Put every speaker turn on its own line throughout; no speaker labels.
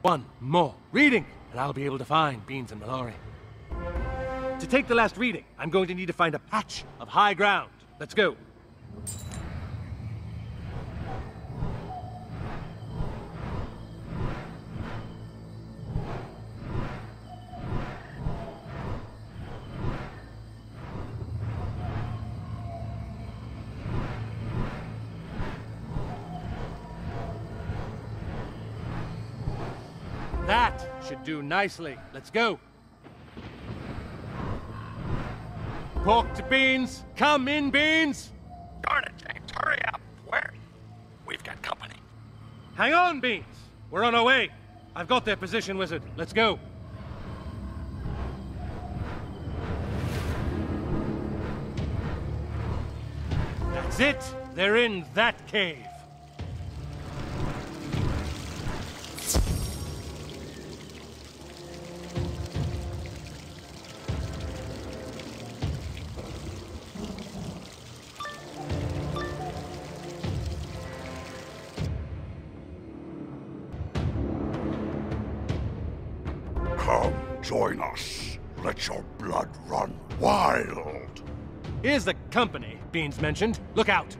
One more reading, and I'll be able to find Beans and Mallory. To take the last reading, I'm going to need to find a patch of high ground. Let's go. That should do nicely. Let's go. Pork to Beans. Come in, Beans.
Darn it, James. Hurry up. Where? We've got company.
Hang on, Beans. We're on our way. I've got their position, Wizard. Let's go. That's it. They're in that cave.
Come, join us. Let your blood run wild.
Here's the company Beans mentioned. Look out.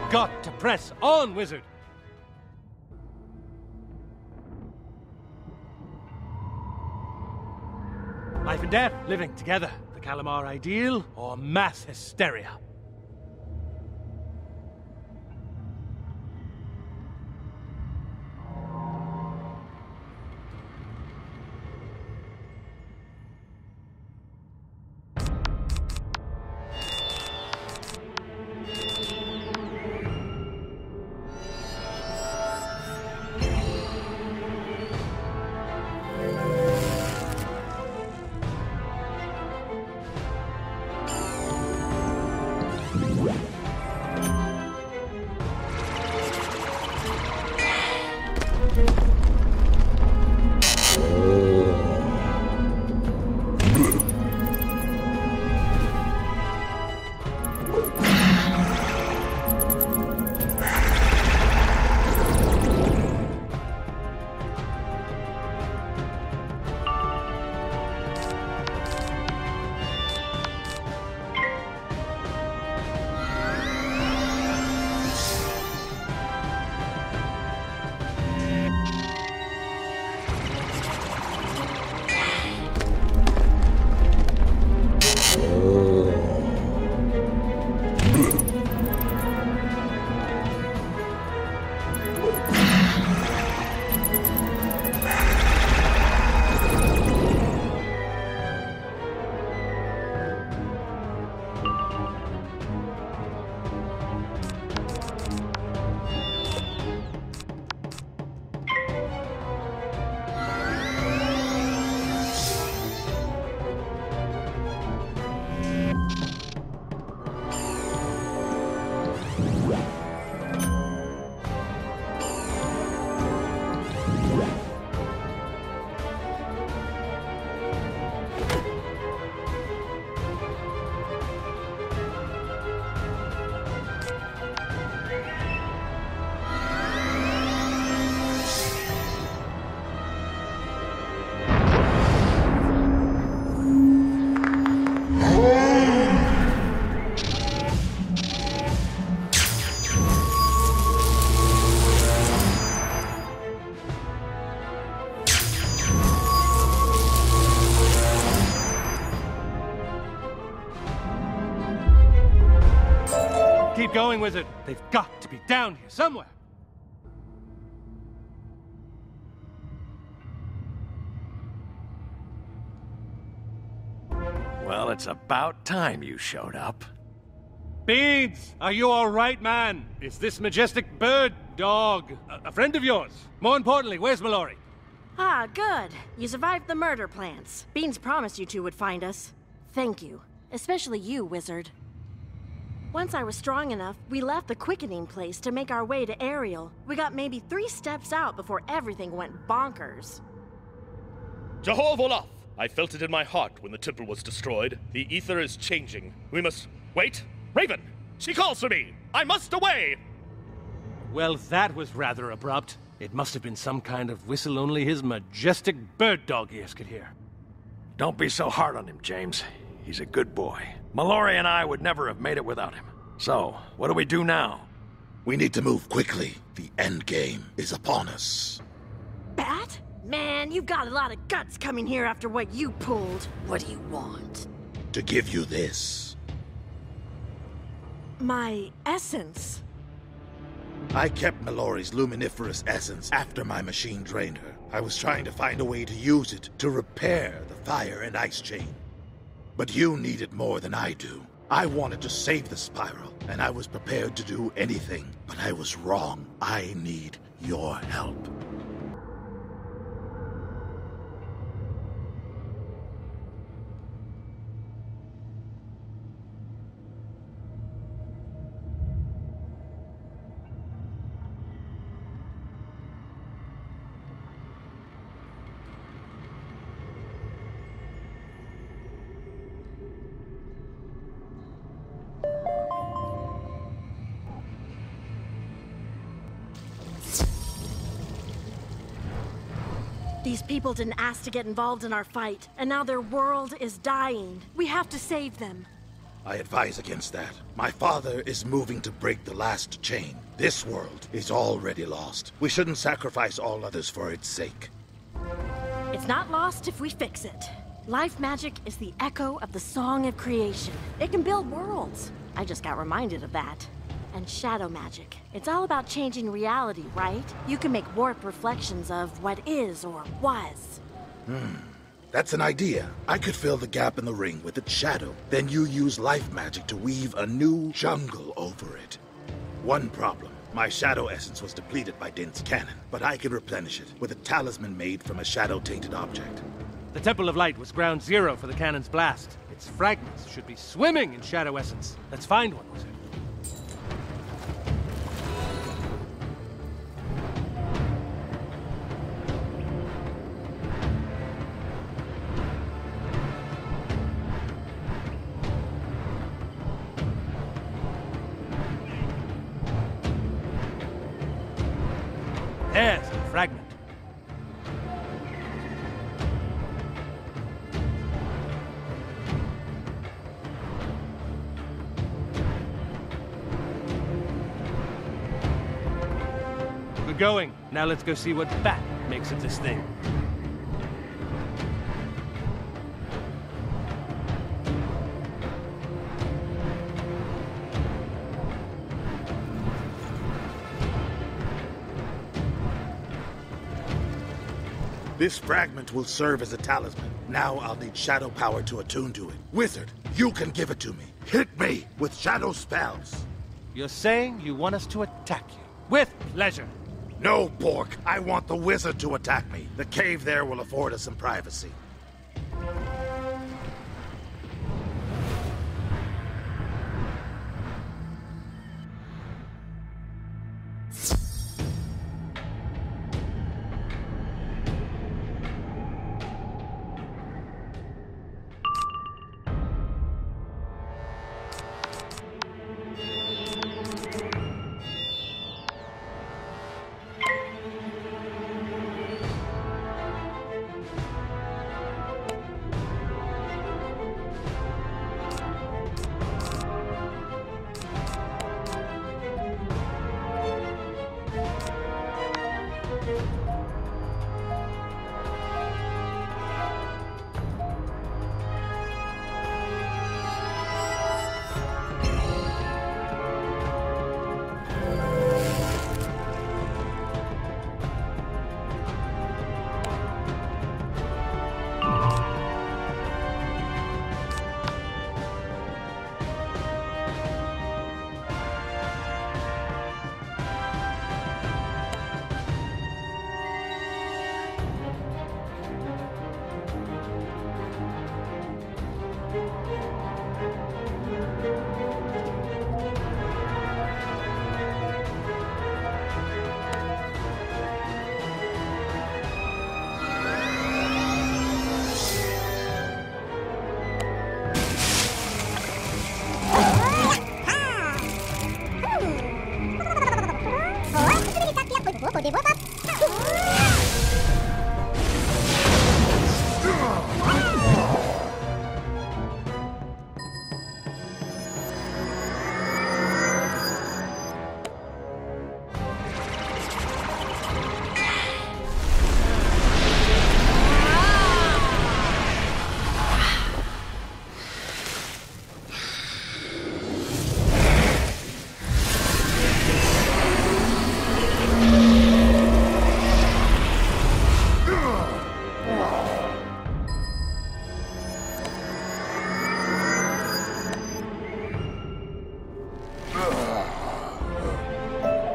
Got to press on, Wizard! Life and death living together. The Calamar ideal or mass hysteria? Keep going, Wizard. They've got to be down here somewhere.
Well, it's about time you showed up.
Beans, are you all right, man? Is this majestic bird dog a friend of yours? More importantly, where's Mallory?
Ah, good. You survived the murder plants. Beans promised you two would find us. Thank you. Especially you, Wizard. Once I was strong enough, we left the quickening place to make our way to Ariel. We got maybe 3 steps out before everything went bonkers.
Jehovah! I felt it in my heart when the temple was destroyed. The ether is changing. We must... Wait! Raven! She calls for me! I must away!
Well, that was rather abrupt. It must have been some kind of whistle only his majestic bird dog ears could hear.
Don't be so hard on him, James. He's a good boy. Mallory and I would never have made it without him. So, what do we do now?
We need to move quickly. The end game is upon us.
Bat? Man, you've got a lot of guts coming here after what you pulled. What do you want?
To give you this.
My essence.
I kept Mallory's luminiferous essence after my machine drained her. I was trying to find a way to use it to repair the fire and ice chain. But you need it more than I do. I wanted to save the spiral, and I was prepared to do anything, but I was wrong. I need your help.
These people didn't ask to get involved in our fight, and now their world is dying. We have to save them.
I advise against that. My father is moving to break the last chain. This world is already lost. We shouldn't sacrifice all others for its sake.
It's not lost if we fix it. Life magic is the echo of the song of creation. It can build worlds. I just got reminded of that. And shadow magic. It's all about changing reality, right? You can make warped reflections of what is or was.
That's an idea. I could fill the gap in the ring with its shadow. Then you use life magic to weave a new jungle over it. One problem. My shadow essence was depleted by Dint's cannon, but I can replenish it with a talisman made from a shadow-tainted object.
The Temple of Light was ground zero for the cannon's blast. Its fragments should be swimming in shadow essence. Let's find one, Wizard. There's the fragment. Good going. Now let's go see what Bat makes of this thing.
This fragment will serve as a talisman. Now I'll need shadow power to attune to it. Wizard, you can give it to me. Hit me with shadow spells.
You're saying you want us to attack you? With pleasure.
No, Bork. I want the wizard to attack me. The cave there will afford us some privacy.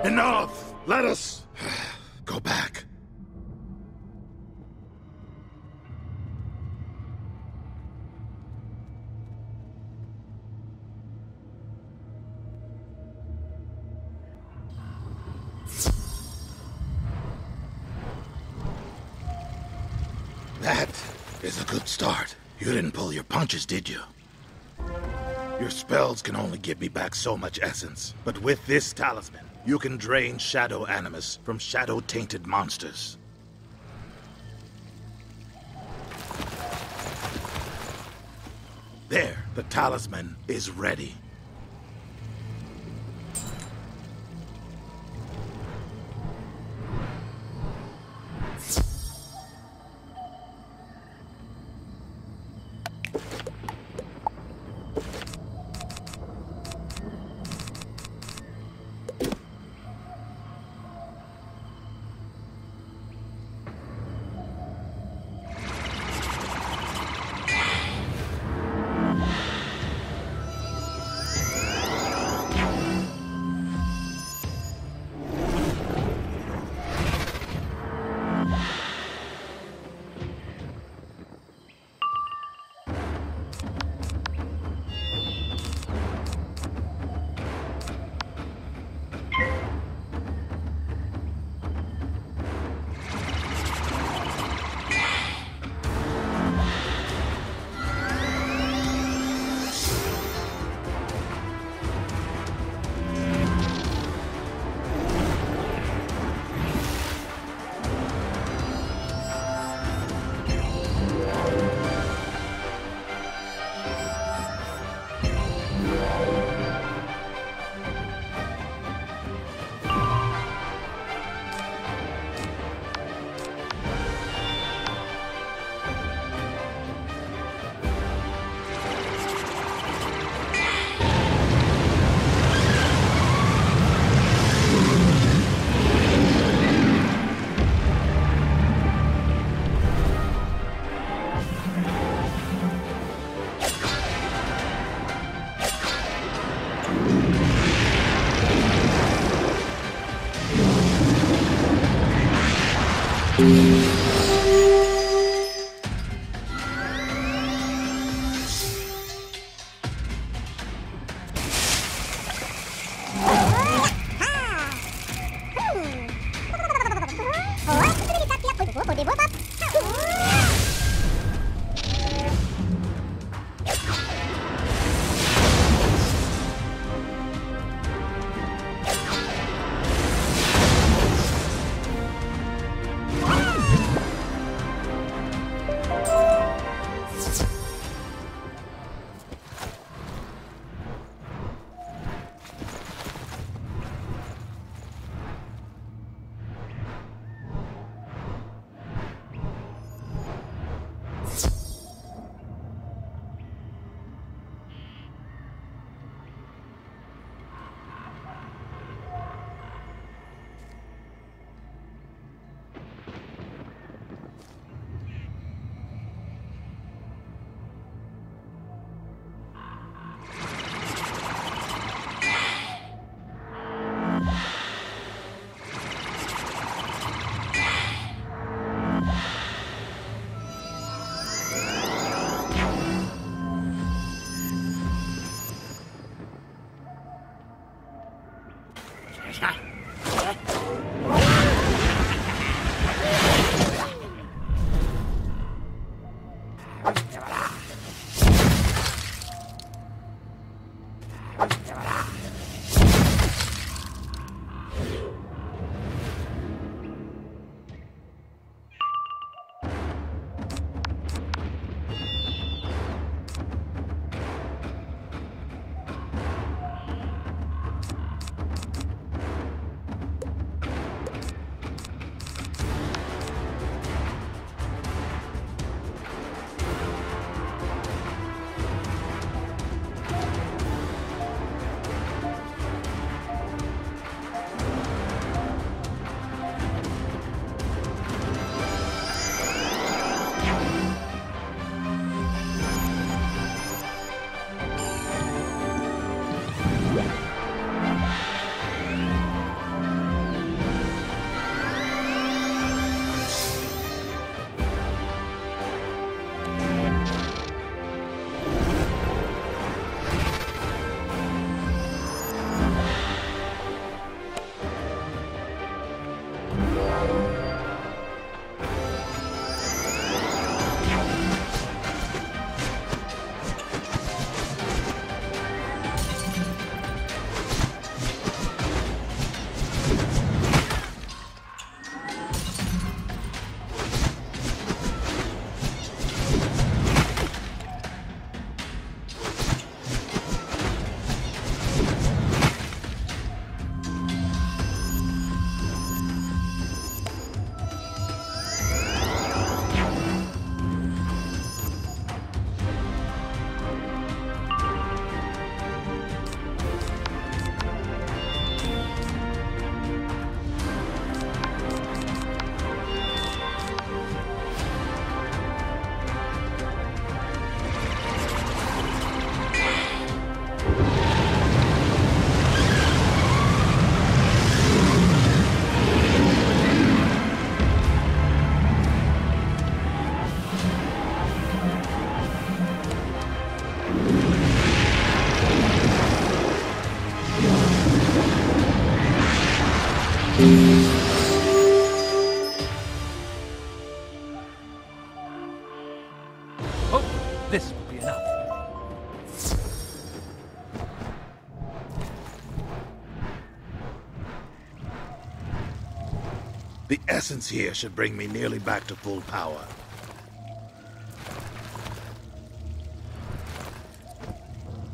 Enough! Let us go back. That is a good start. You didn't pull your punches, did you? Your spells can only give me back so much essence. But with this talisman, you can drain shadow animus from shadow-tainted monsters. There, the talisman is ready. The essence here should bring me nearly back to full power.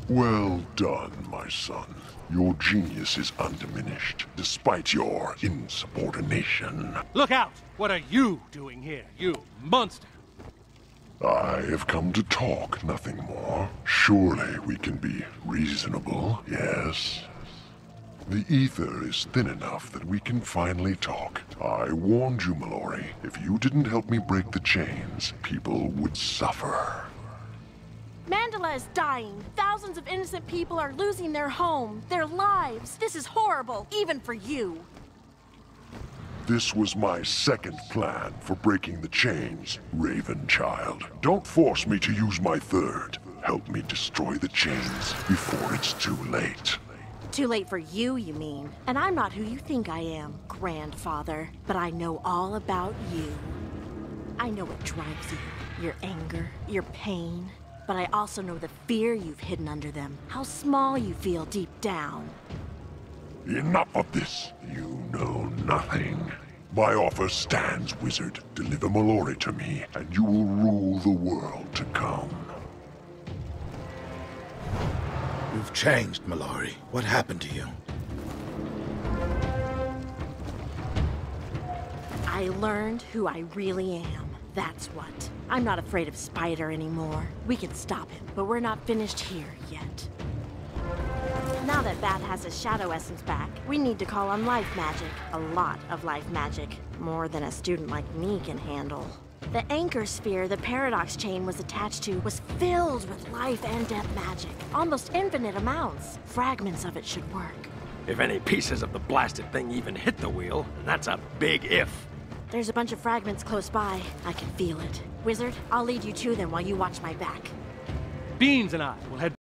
Well done, my son. Your genius is undiminished, despite your insubordination.
Look out! What are you doing here, you monster?
I have come to talk, nothing more. Surely we can be reasonable, yes? The ether is thin enough that we can finally talk. I warned you, Mallory. If you didn't help me break the chains, people would suffer.
Mandala is dying. Thousands of innocent people are losing their home, their lives. This is horrible, even for you.
This was my second plan for breaking the chains, Raven child. Don't force me to use my third. Help me destroy the chains before it's too late.
Too late for you, you mean? And I'm not who you think I am, grandfather. But I know all about you. I know what drives you. Your anger, your pain. But I also know the fear you've hidden under them. How small you feel deep down.
Enough of this. You know nothing. My offer stands, Wizard. Deliver Mallory to me, and you will rule the world to come.
You've changed, Mallory. What happened to you?
I learned who I really am. That's what. I'm not afraid of Spider anymore. We can stop him, but we're not finished here yet. Now that Bat has his shadow essence back, we need to call on life magic. A lot of life magic. More than a student like me can handle. The anchor sphere the paradox chain was attached to was filled with life and death magic. Almost infinite amounts. Fragments of it should work.
If any pieces of the blasted thing even hit the wheel, and that's a big if.
There's a bunch of fragments close by. I can feel it. Wizard, I'll lead you to them while you watch my back.
Beans and I will head